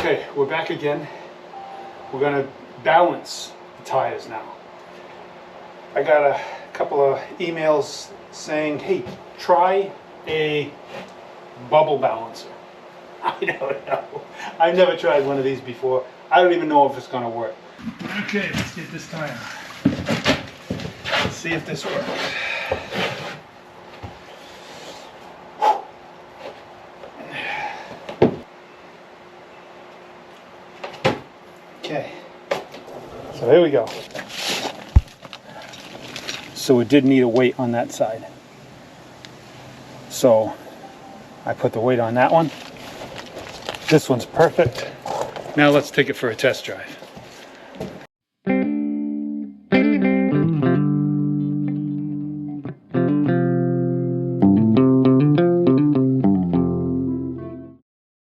Okay, we're back again. We're gonna balance the tires now. I got a couple of emails saying, hey, try a bubble balancer. I don't know. I've never tried one of these before. I don't even know if it's gonna work. Okay, let's get this tire. Let's see if this works. Okay, so here we go. So it did need a weight on that side. So I put the weight on that one. This one's perfect. Now let's take it for a test drive.